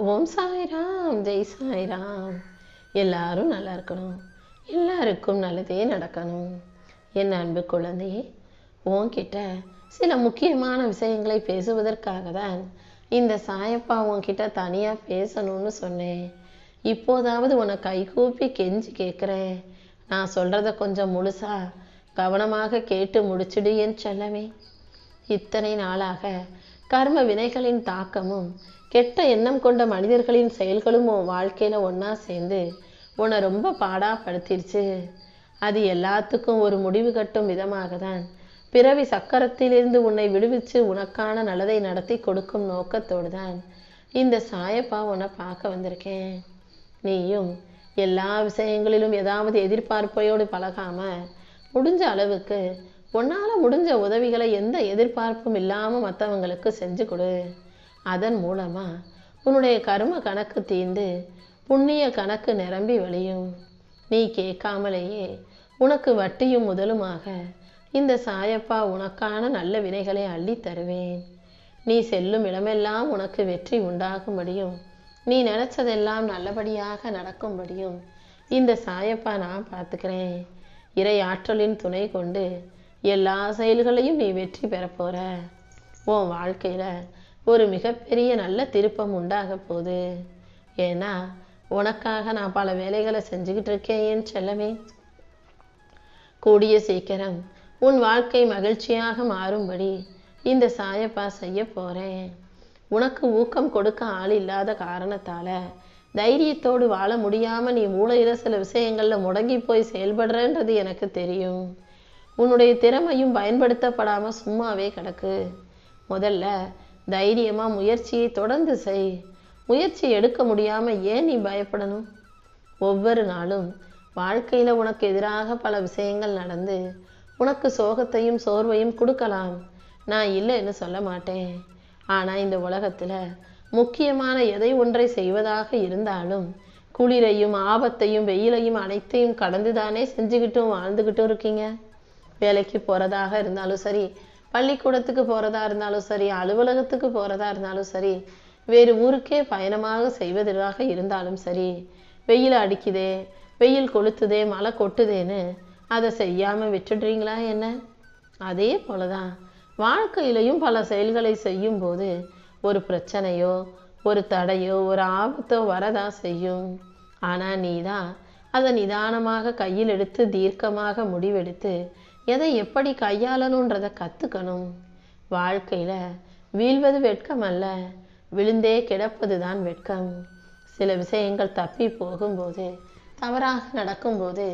ஓம் சாய்ராம், ஜெய் சாய்ராம். எல்லாரும் நல்லா இருக்கணும், எல்லாருக்கும் நல்லதே நடக்கணும். என் அன்பு குழந்தையே, உன்கிட்ட சில முக்கியமான விஷயங்களை பேசுவதற்காக தான் இந்த சாயப்பா உன்கிட்ட தனியாக பேசணும்னு சொன்னேன். இப்போதாவது உன்னை கைகூப்பி கெஞ்சி கேட்குறேன். நான் சொல்கிறத கொஞ்சம் முழுசா கவனமாக கேட்டு முடிச்சுடு என் செல்லமே. இத்தனை நாளாக கர்ம வினைகளின் தாக்கமும் கெட்ட எண்ணம் கொண்ட மனிதர்களின் செயல்களும் உன் வாழ்க்கையில் ஒன்றா சேர்ந்து உன்னை ரொம்ப பாடாப்படுத்திடுச்சு. அது எல்லாத்துக்கும் ஒரு முடிவு கட்டும் விதமாக தான் பிறவி சக்கரத்திலிருந்து உன்னை விடுவிச்சு உனக்கான நல்லதை நடத்தி கொடுக்கும் நோக்கத்தோடு தான் இந்த சாயப்பா உன்னை பார்க்க வந்திருக்கேன். நீயும் எல்லா விஷயங்களிலும் ஏதாவது எதிர்பார்ப்பையோடு பழகாம முடிஞ்ச அளவுக்கு உன்னால் முடிஞ்ச உதவிகளை எந்த எதிர்பார்ப்பும் இல்லாமல் மற்றவங்களுக்கு செஞ்சு கொடு. அதன் மூலமாக உன்னுடைய கர்ம கணக்கு தீர்ந்து புண்ணிய கணக்கு நிரம்பி வழியும். நீ கேட்காமலேயே உனக்கு வட்டியும் முதலுமாக இந்த சாயப்பா உனக்கான நல்ல வினைகளை அள்ளி தருவேன். நீ செல்லும் இடமெல்லாம் உனக்கு வெற்றி உண்டாகும்படியும் நீ நினைச்சதெல்லாம் நல்லபடியாக நடக்கும்படியும் இந்த சாயப்பா நான் பார்த்துக்கிறேன். இறை ஆற்றலின் துணை கொண்டு எல்லா செயல்களையும் நீ வெற்றி பெற போற. உன் வாழ்க்கையில ஒரு மிகப்பெரிய நல்ல திருப்பம் உண்டாக போகுது. ஏன்னா உனக்காக நான் பல வேலைகளை செஞ்சுக்கிட்டு இருக்கேன் என் செல்லமே. கூடிய சீக்கிரம் உன் வாழ்க்கை மகிழ்ச்சியாக மாறும்படி இந்த சாயப்பா செய்ய போறேன். உனக்கு ஊக்கம் கொடுக்க ஆள் இல்லாத காரணத்தால தைரியத்தோடு வாழ முடியாம நீ மூளையில சில விஷயங்கள்ல முடங்கி போய் செயல்படுறன்றது எனக்கு தெரியும். உன்னுடைய திறமையும் பயன்படுத்தப்படாம சும்மாவே கிடக்கு. முதல்ல தைரியமா முயற்சியை தொடர்ந்து செய். முயற்சி எடுக்க முடியாம ஏன் நீ பயப்படணும்? ஒவ்வொரு நாளும் வாழ்க்கையில உனக்கு எதிராக பல விஷயங்கள் நடந்து உனக்கு சோகத்தையும் சோர்வையும் கொடுக்கலாம். நான் இல்லைன்னு சொல்ல மாட்டேன். ஆனா இந்த உலகத்துல முக்கியமான எதை ஒன்றை செய்வதாக இருந்தாலும் குளிரையும் ஆபத்தையும் வெயிலையும் அனைத்தையும் கடந்துதானே செஞ்சுக்கிட்டும் வாழ்ந்துகிட்டும் இருக்கீங்க. வேலைக்கு போறதாக இருந்தாலும் சரி, பள்ளிக்கூடத்துக்கு போறதா இருந்தாலும் சரி, அலுவலகத்துக்கு போறதா இருந்தாலும் சரி, வேறு ஊருக்கே பயணமாக செய்வதாக இருந்தாலும் சரி, வெயில் அடிக்குதே, வெயில் கொளுத்துதே, மழை கொட்டுதேன்னு அதை செய்யாம விட்டுடுறீங்களா என்ன? அதே போலதான் வாழ்க்கையிலையும் பல செயல்களை செய்யும் போது ஒரு பிரச்சனையோ ஒரு தடையோ ஒரு ஆபத்தோ வரதான் செய்யும். ஆனா நீதான் அதை நிதானமாக கையில் எடுத்து தீர்க்கமாக முடிவெடுத்து எதை எப்படி கையாளணுன்றதை கத்துக்கணும். வாழ்க்கையில வீழ்வது வெட்கம் அல்ல, விழுந்தே கிடப்பது தான் வெட்கம். சில விஷயங்கள் தப்பி போகும்போது தவறாக நடக்கும்போது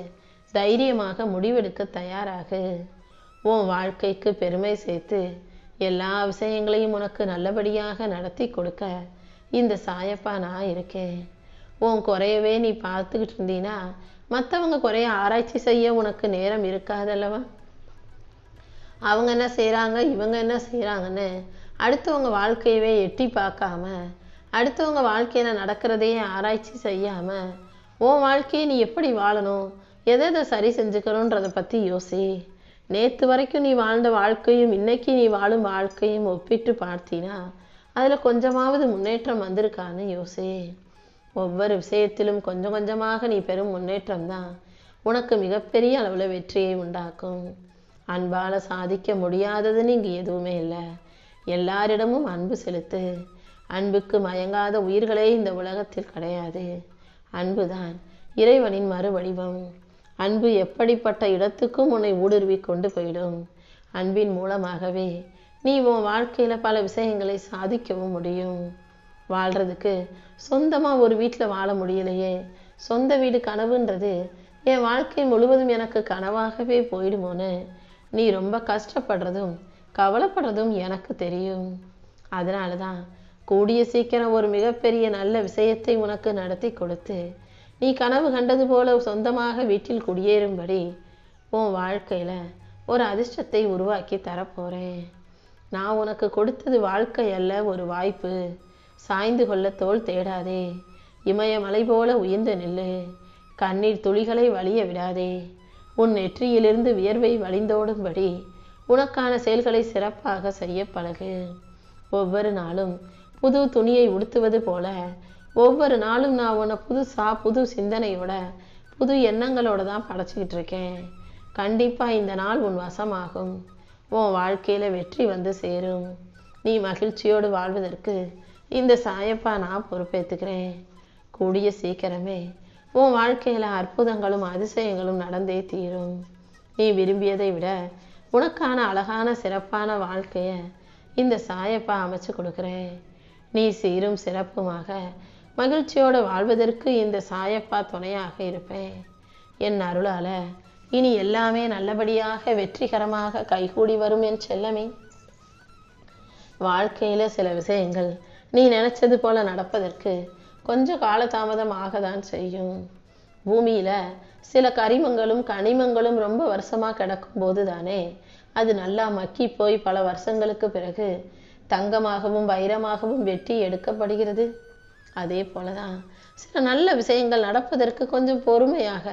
தைரியமாக முடிவெடுக்க தயாராகு. உன் வாழ்க்கைக்கு பெருமை சேர்த்து எல்லா விஷயங்களையும் உனக்கு நல்லபடியாக நடத்தி கொடுக்க இந்த சாயப்பா நான் இருக்கேன். உன் குறையவே நீ பார்த்துக்கிட்டு இருந்தீன்னா மற்றவங்க குறைய ஆராய்ச்சி செய்ய உனக்கு நேரம் இருக்காதல்லவா? அவங்க என்ன செய்கிறாங்க, இவங்க என்ன செய்கிறாங்கன்னு அடுத்தவங்க வாழ்க்கையவே எட்டி பார்க்காம, அடுத்தவங்க வாழ்க்கையில் நடக்கிறதே ஆராய்ச்சி செய்யாமல் உன் வாழ்க்கையை நீ எப்படி வாழணும், எதை சரி செஞ்சுக்கணுன்றதை பற்றி யோசி. நேற்று வரைக்கும் நீ வாழ்ந்த வாழ்க்கையும் இன்னைக்கு நீ வாழும் வாழ்க்கையும் ஒப்பிட்டு பார்த்தீன்னா அதில் கொஞ்சமாவது முன்னேற்றம் வந்திருக்கான்னு யோசி. ஒவ்வொரு விஷயத்திலும் கொஞ்சம் கொஞ்சமாக நீ பெரும் முன்னேற்றம் தான் உனக்கு மிகப்பெரிய அளவில் வெற்றியை உண்டாக்கும். அன்பால் சாதிக்க முடியாததுன்னு இங்கே எதுவுமே இல்லை. எல்லாரிடமும் அன்பு செலுத்து. அன்புக்கு மயங்காத உயிர்களே இந்த உலகத்தில் கிடையாது. அன்புதான் இறைவனின் மறுவடிவம். அன்பு எப்படிப்பட்ட இடத்துக்கும் உன்னை ஊடுருவி கொண்டு போயிடும். அன்பின் மூலமாகவே நீ உன் வாழ்க்கையில் பல விஷயங்களை சாதிக்கவும் முடியும். வாழ்கிறதுக்கு சொந்தமாக ஒரு வீட்டில் வாழ முடியலையே, சொந்த வீடு கனவுன்றது என் வாழ்க்கை முழுவதும் எனக்கு கனவாகவே போயிடுமோன்னு நீ ரொம்ப கஷ்டப்படுறதும் கவலைப்படுறதும் எனக்கு தெரியும். அதனால தான் கூடிய சீக்கிரம் ஒரு மிகப்பெரிய நல்ல விஷயத்தை உனக்கு நடத்தி கொடுத்து நீ கனவு கண்டது போல சொந்தமாக வீட்டில் குடியேறும்படி உன் வாழ்க்கையில் ஒரு அதிர்ஷ்டத்தை உருவாக்கி தரப்போகிறேன். நான் உனக்கு கொடுத்தது வாழ்க்கை அல்ல, ஒரு வாய்ப்பு. சாய்ந்து கொள்ள தோள் தேடாதே. இமயமலை போல உயர்ந்து நில்லு. கண்ணீர் துளிகளை வலிய விடாதே. உன் நெற்றியிலிருந்து வியர்வை வழிந்தோடும்படி உனக்கான செயல்களை சிறப்பாக செய்ய பழகு. ஒவ்வொரு நாளும் புது துணியை உடுத்துவது போல ஒவ்வொரு நாளும் நான் உன்னை புது சிந்தனையோட புது எண்ணங்களோட தான் படைச்சிக்கிட்டு இருக்கேன். கண்டிப்பாக இந்த நாள் உன் வசமாகும். உன் வாழ்க்கையில் வெற்றி வந்து சேரும். நீ மகிழ்ச்சியோடு வாழ்வதற்கு இந்த சாயப்பா நான் பொறுப்பேற்றுக்கிறேன். கூடிய சீக்கிரமே உன் வாழ்க்கையில் அற்புதங்களும் அதிசயங்களும் நடந்தே தீரும். நீ விரும்பியதை விட உனக்கான அழகான சிறப்பான வாழ்க்கையை இந்த சாயப்பா அமைச்சு கொடுக்குறேன். நீ சீரும் சிறப்புமாக மகிழ்ச்சியோடு வாழ்வதற்கு இந்த சாயப்பா துணையாக இருப்பேன். என் அருளால இனி எல்லாமே நல்லபடியாக வெற்றிகரமாக கைகூடி வரும் என் செல்லமே. வாழ்க்கையில சில விஷயங்கள் நீ நினைச்சது போல நடப்பதற்கு கொஞ்சம் காலதாமதம் ஆகத்தான் செய்யும். பூமியில சில கரிமங்களும் கனிமங்களும் ரொம்ப வருஷமா கிடக்கும் போது தானே அது நல்லா மக்கி போய் பல வருஷங்களுக்கு பிறகு தங்கமாகவும் வைரமாகவும் வெட்டி எடுக்கப்படுகிறது. அதே போலதான் சில நல்ல விஷயங்கள் நடப்பதற்கு கொஞ்சம் பொறுமையாக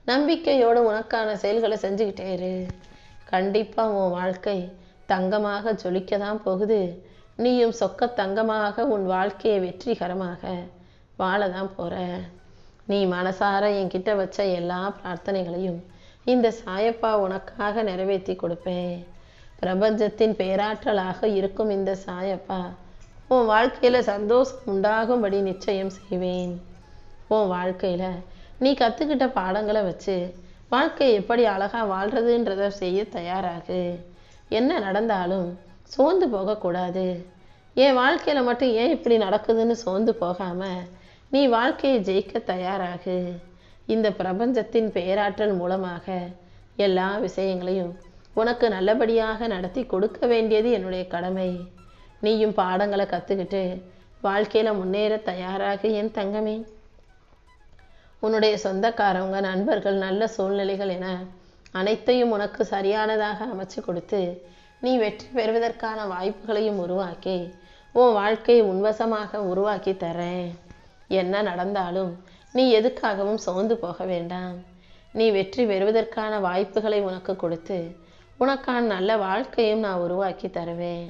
நம்பிக்கையோடு உனக்கான செயல்களை செஞ்சுக்கிட்டே இரு. கண்டிப்பா உன் வாழ்க்கை தங்கமாக ஜொலிக்க தான் போகுது. நீயும் சொக்க தங்கமாக உன் வாழ்க்கையை வெற்றிகரமாக வாழதான் போற. நீ மனசார என்கிட்ட வச்ச எல்லா பிரார்த்தனைகளையும் இந்த சாயப்பா உனக்காக நிறைவேற்றி கொடுப்பேன். பிரபஞ்சத்தின் பேராற்றலாக இருக்கும் இந்த சாயப்பா உன் வாழ்க்கையில சந்தோஷம் உண்டாகும்படி நிச்சயம் செய்வேன். உன் வாழ்க்கையில நீ கத்துக்கிட்ட பாடங்களை வச்சு வாழ்க்கை எப்படி அழகா வாழ்றதுன்றத செய்ய தயாராகு. என்ன நடந்தாலும் சோர்ந்து போகக்கூடாது. என் வாழ்க்கையில மட்டும் ஏன் இப்படி நடக்குதுன்னு சோர்ந்து போகாம நீ வாழ்க்கையை ஜெயிக்க தயாராகு. இந்த பிரபஞ்சத்தின் பேராற்றல் மூலமாக எல்லா விஷயங்களையும் உனக்கு நல்லபடியாக நடத்தி கொடுக்க வேண்டியது என்னுடைய கடமை. நீயும் பாடங்களை கத்துக்கிட்டு வாழ்க்கையில முன்னேற தயாராகு என் தங்கமே. உன்னுடைய சொந்தக்காரவங்க நண்பர்கள் நல்ல சூழ்நிலைகள் என அனைத்தையும் உனக்கு சரியானதாக அமைச்சு கொடுத்து நீ வெற்றி பெறுவதற்கான வாய்ப்புகளையும் உருவாக்கி உன் வாழ்க்கையை உன்வசமாக உருவாக்கி தரேன். என்ன நடந்தாலும் நீ எதுக்காகவும் சோர்ந்து போக வேண்டாம். நீ வெற்றி பெறுவதற்கான வாய்ப்புகளை உனக்கு கொடுத்து உனக்கான நல்ல வாழ்க்கையும் நான் உருவாக்கி தருவேன்.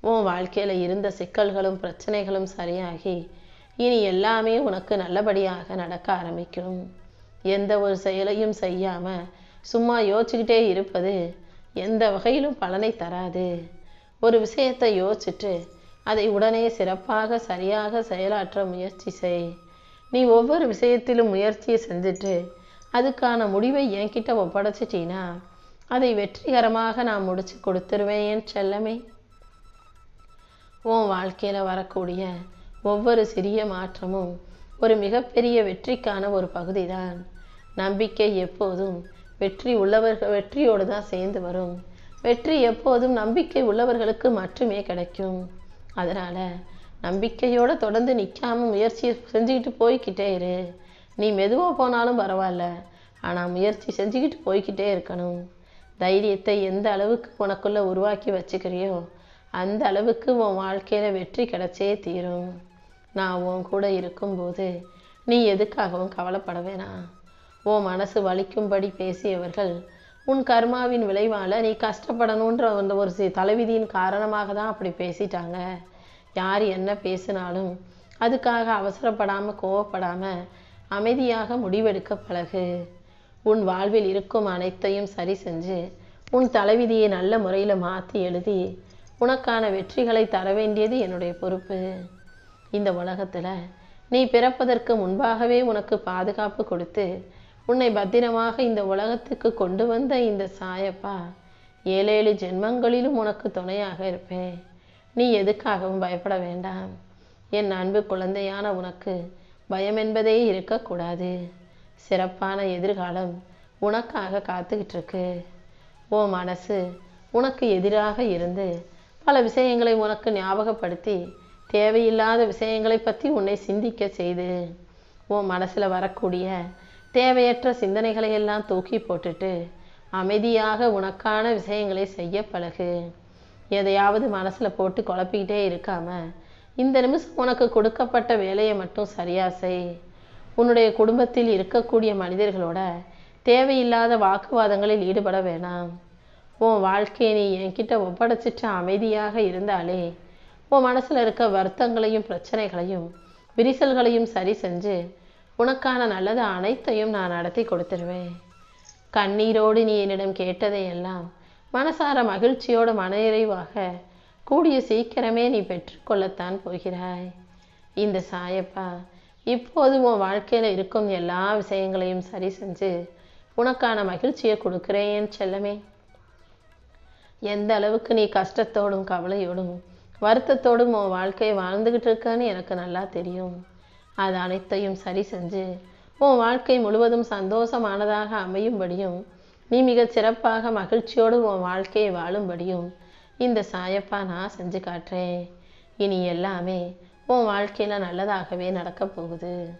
உன் வாழ்க்கையில இருந்த சிக்கல்களும் பிரச்சனைகளும் சரியாகி இனி எல்லாமே உனக்கு நல்லபடியாக நடக்க ஆரம்பிக்கும். எந்த ஒரு செயலையும் செய்யாம சும்மா யோசிச்சுக்கிட்டே இருப்பது எந்த வகையிலும் பலனை தராது. ஒரு விஷயத்தை யோசிச்சுட்டு அதை உடனே சிறப்பாக சரியாக செயலாற்ற முயற்சி செய். நீ ஒவ்வொரு விஷயத்திலும் முயற்சியை செஞ்சுட்டு அதுக்கான முடிவை என்கிட்ட ஒப்படைச்சிட்டீனா அதை வெற்றிகரமாக நான் முடிச்சு கொடுத்துருவேன் என் செல்லமே. உன் வாழ்க்கையில வரக்கூடிய ஒவ்வொரு சிறிய மாற்றமும் ஒரு மிகப்பெரிய வெற்றிக்கான ஒரு பகுதிதான். நம்பிக்கை எப்போதும் வெற்றியோடு தான் சேர்ந்து வரும். வெற்றி எப்போதும் நம்பிக்கை உள்ளவர்களுக்கு மட்டுமே கிடைக்கும். அதனால நம்பிக்கையோட தொடர்ந்து நிற்காம முயற்சி செஞ்சுக்கிட்டு போய்கிட்டே இரு. நீ மெதுவா போனாலும் பரவாயில்ல, ஆனா முயற்சி செஞ்சுக்கிட்டு போய்கிட்டே இருக்கணும். தைரியத்தை எந்த அளவுக்கு உனக்குள்ள உருவாக்கி வச்சுக்கிறியோ அந்த அளவுக்கு உன் வாழ்க்கையில வெற்றி கிடைச்சே தீரும். நான் உன் கூட இருக்கும்போது நீ எதுக்காகவும் கவலைப்பட வேணாம். உன் மனசு வலிக்கும்படி பேசியவர்கள் உன் கர்மாவின் விளைவால நீ கஷ்டப்படணுன்ற அந்த ஒரு தலைவிதியின் காரணமாக தான் அப்படி பேசிட்டாங்க. யார் என்ன பேசினாலும் அதுக்காக அவசரப்படாம கோவப்படாம அமைதியாக முடிவெடுக்க பழகு. உன் வாழ்வில் இருக்கும் அனைத்தையும் சரி செஞ்சு உன் தலைவிதியை நல்ல முறையில மாற்றி எழுதி உனக்கான வெற்றிகளை தர வேண்டியது என்னுடைய பொறுப்பு. இந்த உலகத்துல நீ பிறப்பதற்கு முன்பாகவே உனக்கு பாதுகாப்பு கொடுத்து உன்னை பத்திரமாக இந்த உலகத்துக்கு கொண்டு வந்த இந்த சாயப்பா 7 ஜென்மங்களிலும் உனக்கு துணையாக இருப்பேன். நீ எதுக்காகவும் பயப்பட வேண்டாம். என் அன்பு குழந்தையான உனக்கு பயம் என்பதே இருக்கக்கூடாது. சிறப்பான எதிர்காலம் உனக்காக காத்துக்கிட்டு இருக்கு. உன் மனசு உனக்கு எதிராக இருந்து பல விஷயங்களை உனக்கு ஞாபகப்படுத்தி தேவையில்லாத விஷயங்களை பற்றி உன்னை சிந்திக்க செய்து உன் மனசுல வரக்கூடிய தேவையற்ற சிந்தனைகளை எல்லாம் தூக்கி போட்டுட்டு அமைதியாக உனக்கான விஷயங்களை செய்ய பழகு. எதையாவது மனசுல போட்டு குழப்பிக்கிட்டே இருக்காம இந்த நிமிஷம் உனக்கு கொடுக்கப்பட்ட வேலையை மட்டும் சரியா செய். உன்னுடைய குடும்பத்தில் இருக்கக்கூடிய மனிதர்களோட தேவையில்லாத வாக்குவாதங்களில் ஈடுபட வேணாம். உன் வாழ்க்கையை நீ என்கிட்ட ஒப்படைச்சிட்டு அமைதியாக இருந்தாலே உன் மனசுல இருக்க வருத்தங்களையும் பிரச்சனைகளையும் விரிசல்களையும் சரி செஞ்சு உனக்கான நல்லது அனைத்தையும் நான் நடத்தி கொடுத்துருவேன். கண்ணீரோடு நீ என்னிடம் கேட்டதையெல்லாம் மனசார மகிழ்ச்சியோடு மனநிறைவாக கூடிய சீக்கிரமே நீ பெற்றுக்கொள்ளத்தான் போகிறாய். இந்த சாயப்பா இப்போது உன் வாழ்க்கையில் இருக்கும் எல்லா விஷயங்களையும் சரி செஞ்சு உனக்கான மகிழ்ச்சியை கொடுக்குறேன் என் செல்லமே. எந்த அளவுக்கு நீ கஷ்டத்தோடும் கவலையோடும் வருத்தத்தோடும் உன் வாழ்க்கையை வாழ்ந்துக்கிட்டு இருக்கன்னு எனக்கு நல்லா தெரியும். அது அனைத்தையும் சரி செஞ்சு உன் வாழ்க்கை முழுவதும் சந்தோஷமானதாக அமையும்படியும் நீ மிக சிறப்பாக மகிழ்ச்சியோடு உன் வாழ்க்கையை வாழும்படியும் இந்த சாயப்பா நான் செஞ்சு காட்டுறேன். இனி எல்லாமே உன் வாழ்க்கையில் நல்லதாகவே நடக்க போகுது.